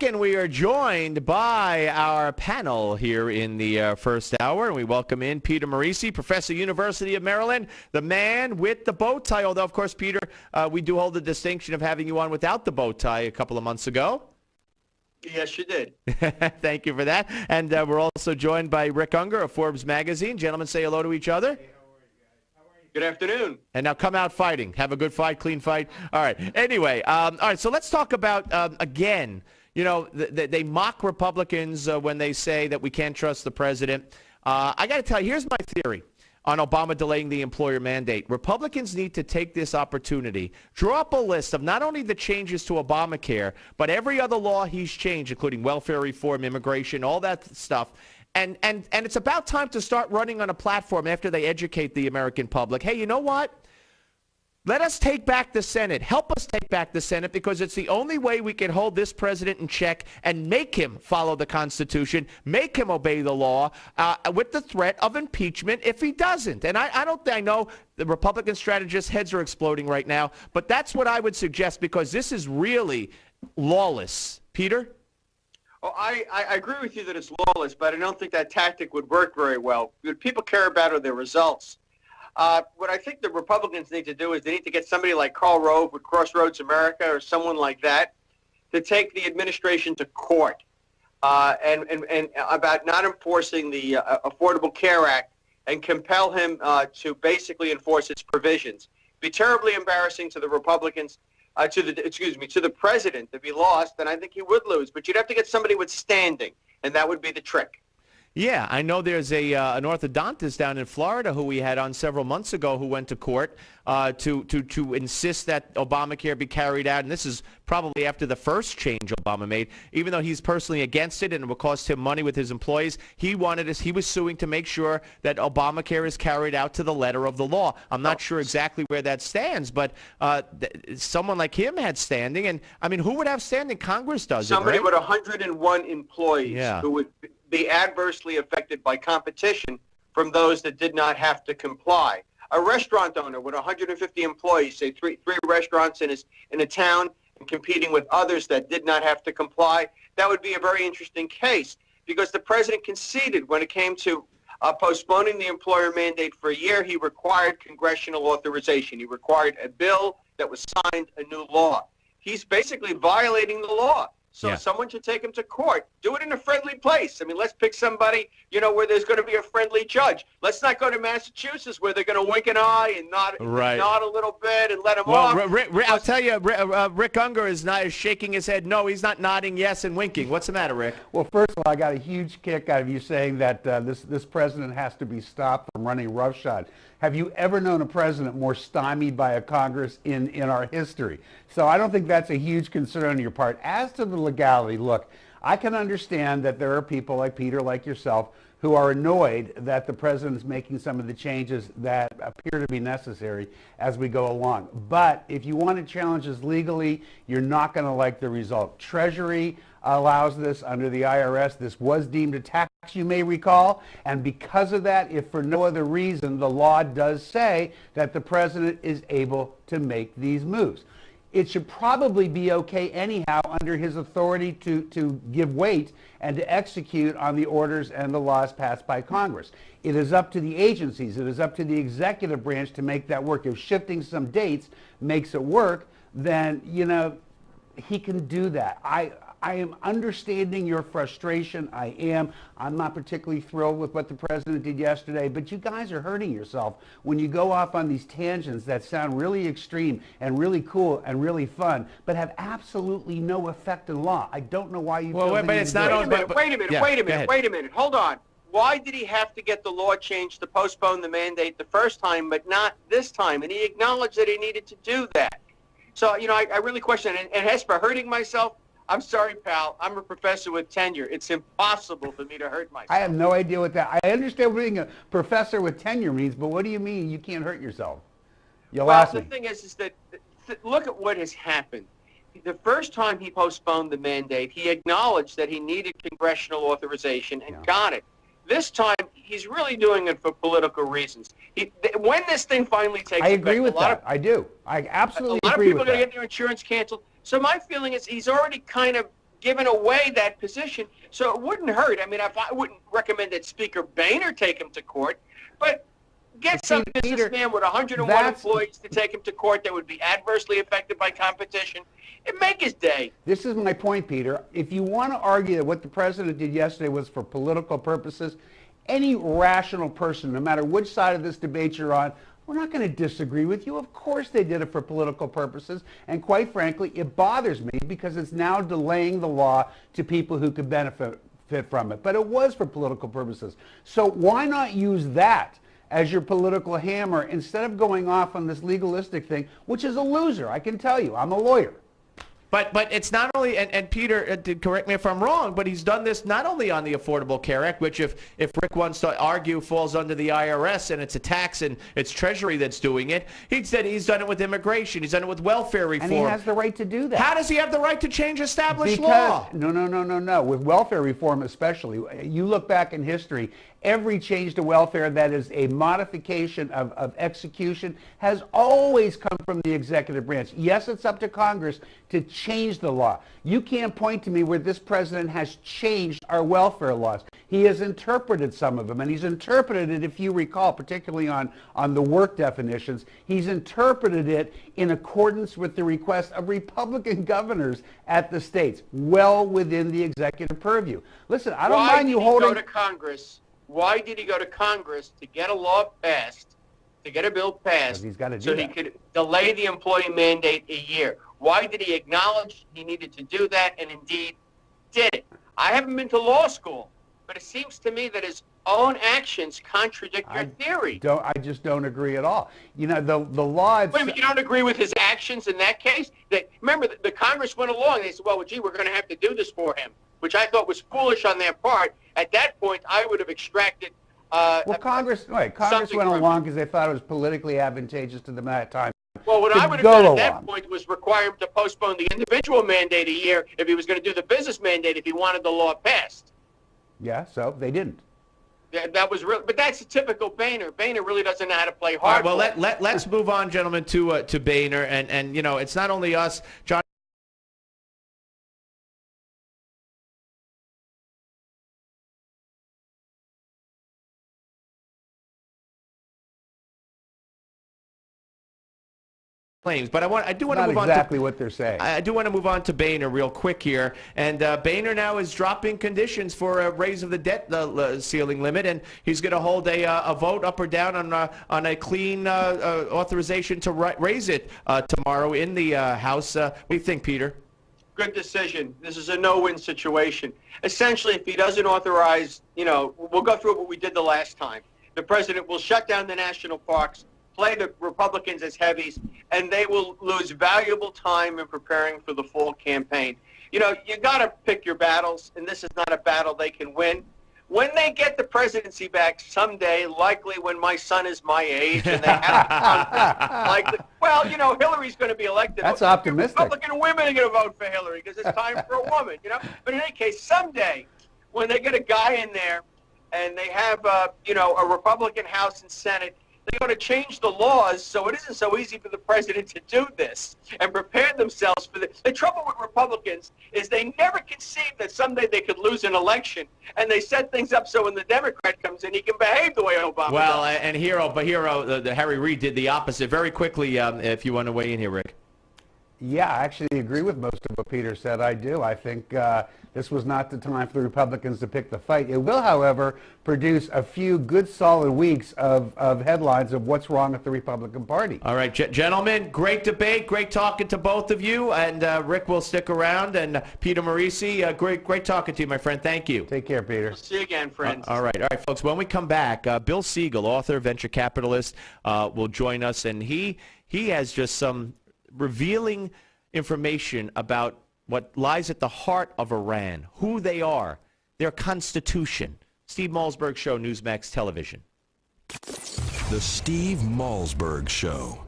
and we are joined by our panel here in the first hour. And we welcome in Peter Morici, Professor, University of Maryland, the man with the bow tie. Although, of course, Peter, we do hold the distinction of having you on without the bow tie a couple of months ago. Yes, you did. Thank you for that. And we're also joined by Rick Ungar of Forbes magazine. Gentlemen, say hello to each other. Good afternoon. And now come out fighting. Have a good fight, clean fight. All right. Anyway, all right, so let's talk about, again, you know, they mock Republicans when they say that we can't trust the president. I got to tell you, here's my theory on Obama delaying the employer mandate. Republicans need to take this opportunity, draw up a list of not only the changes to Obamacare, but every other law he's changed, including welfare reform, immigration, all that stuff. And it's about time to start running on a platform after they educate the American public. Hey, you know what? Let us take back the Senate. Help us take back the Senate, because it's the only way we can hold this president in check and make him follow the Constitution, make him obey the law, with the threat of impeachment if he doesn't. And I know the Republican strategists' heads are exploding right now, but that's what I would suggest, because this is really lawless. Peter? Oh, I agree with you that it's lawless, but I don't think that tactic would work very well. What people care about are their results. What I think the Republicans need to do is they need to get somebody like Karl Rove with Crossroads America or someone like that to take the administration to court and about not enforcing the Affordable Care Act and compel him to basically enforce its provisions. Be terribly embarrassing to the Republicans. To the president if he lost, then I think he would lose. But you'd have to get somebody with standing, and that would be the trick. Yeah, I know there's an orthodontist down in Florida who we had on several months ago who went to court to insist that Obamacare be carried out. And this is probably after the first change Obama made. Even though he's personally against it and it would cost him money with his employees, he was suing to make sure that Obamacare is carried out to the letter of the law. I'm not sure exactly where that stands, but someone like him had standing. And, I mean, who would have standing? Congress does Somebody it, right? with 101 employees who would be adversely affected by competition from those that did not have to comply. A restaurant owner with 150 employees, say three restaurants in a town, and competing with others that did not have to comply, that would be a very interesting case, because the president conceded when it came to postponing the employer mandate for a year. He required congressional authorization. He required a bill that was signed, a new law. He's basically violating the law. So someone should take him to court. Do it in a friendly place. I mean, let's pick somebody, where there's going to be a friendly judge. Let's not go to Massachusetts where they're going to wink an eye and nod a little bit and let him off. I'll tell you, Rick Ungar is shaking his head. No, he's not nodding yes and winking. What's the matter, Rick? Well, first of all, I got a huge kick out of you saying that this president has to be stopped from running roughshod. Have you ever known a president more stymied by a Congress in our history? So I don't think that's a huge concern on your part. As to the legality, look, I can understand that there are people like Peter, like yourself, who are annoyed that the president is making some of the changes that appear to be necessary as we go along. But if you want to challenge this legally, you're not going to like the result. Treasury allows this under the IRS. This was deemed a tax, you may recall, and because of that, if for no other reason, the law does say that the president is able to make these moves. It should probably be okay anyhow under his authority to give weight and to execute on the orders and the laws passed by Congress. It is up to the agencies, it is up to the executive branch to make that work. If shifting some dates makes it work, then, he can do that. I am understanding your frustration. I'm not particularly thrilled with what the president did yesterday, but you guys are hurting yourself when you go off on these tangents that sound really extreme and really cool and really fun, but have absolutely no effect in law. I don't know why you feel but it's not on. Wait a minute. Hold on. Why did he have to get the law changed to postpone the mandate the first time, but not this time? And he acknowledged that he needed to do that. So, I really question it. And as for hurting myself, I'm sorry, pal. I'm a professor with tenure. It's impossible for me to hurt myself. I have no idea what that. I understand what being a professor with tenure means, but what do you mean you can't hurt yourself? The thing is that look at what has happened. The first time he postponed the mandate, he acknowledged that he needed congressional authorization and got it. This time, he's really doing it for political reasons. When this thing finally takes effect, I agree with that. I do. I absolutely agree with that. A lot of people are going to get their insurance canceled. So my feeling is he's already kind of given away that position. So it wouldn't hurt. I mean, I wouldn't recommend that Speaker Boehner take him to court, but get some businessman with 101 employees to take him to court that would be adversely affected by competition and make his day. This is my point, Peter. If you want to argue that what the president did yesterday was for political purposes, any rational person, no matter which side of this debate you're on, we're not going to disagree with you. Of course they did it for political purposes. And quite frankly, it bothers me because it's now delaying the law to people who could benefit from it. But it was for political purposes. So why not use that as your political hammer instead of going off on this legalistic thing, which is a loser, I can tell you. I'm a lawyer. But it's not only, and Peter, correct me if I'm wrong, but he's done this not only on the Affordable Care Act, which if Rick wants to argue falls under the IRS and it's a tax and it's Treasury that's doing it, he said he's done it with immigration, he's done it with welfare reform. And he has the right to do that. How does he have the right to change established law? No. With welfare reform especially, you look back in history, every change to welfare that is a modification of execution has always come from the executive branch. Yes, it's up to Congress to change the law. You can't point to me where this president has changed our welfare laws. He has interpreted some of them, and he's interpreted it, if you recall, particularly on the work definitions, he's interpreted it in accordance with the request of Republican governors at the states, well within the executive purview. Listen, I don't mind you holding... Why did he go to Congress to get a law passed, to get a bill passed, he's got to do so that. he could delay the employee mandate a year? Why did he acknowledge he needed to do that and indeed did it? I haven't been to law school, but it seems to me that his own actions contradict your theory. I just don't agree at all. You know, the law... Wait a minute, you don't agree with his actions in that case? Remember, the Congress went along and they said, well, gee, we're going to have to do this for him, which I thought was foolish on their part. At that point, I would have extracted... Congress went along because they thought it was politically advantageous to them at that time. Well, what I would have done at that point was require him to postpone the individual mandate a year if he was going to do the business mandate if he wanted the law passed. Yeah, so they didn't. That was real, but that's a typical Boehner. Boehner really doesn't know how to play hardball. All right, well, let's move on, gentlemen, to Boehner, and you know, it's not only us, John. Claims, but I do want to move on exactly what they're saying. I do want to move on to Boehner real quick here, and Boehner now is dropping conditions for a raise of the debt ceiling limit, and he's going to hold a vote up or down on a clean authorization to raise it tomorrow in the House. What do you think, Peter? Good decision. This is a no-win situation. Essentially, if he doesn't authorize, you know, we'll go through what we did the last time. The president will shut down the national parks, play the Republicans as heavies, and they will lose valuable time in preparing for the fall campaign. You know, you got to pick your battles, and this is not a battle they can win. When they get the presidency back someday, likely when my son is my age, and they have likely, well, you know, Hillary's going to be elected. That's optimistic. Republican women are going to vote for Hillary because it's time for a woman, you know. But in any case, someday, when they get a guy in there, and they have, you know, a Republican House and Senate, they're going to change the laws so it isn't so easy for the president to do this and prepare themselves for this. The trouble with Republicans is they never conceive that someday they could lose an election, and they set things up so when the Democrat comes in, he can behave the way Obama does. And the Harry Reid did the opposite. Very quickly, if you want to weigh in here, Rick. Yeah, I actually agree with most of what Peter said. I do. I think this was not the time for the Republicans to pick the fight. It will, however, produce a few good, solid weeks of headlines of what's wrong with the Republican Party. All right, gentlemen, great debate. Great talking to both of you. And Rick will stick around. And Peter Morici, great talking to you, my friend. Thank you. Take care, Peter. See you again, friends. All right, folks. When we come back, Bill Siegel, author, venture capitalist, will join us. And he has just some revealing information about what lies at the heart of Iran, who they are, their constitution. Steve Malzberg Show, Newsmax Television. The Steve Malzberg Show.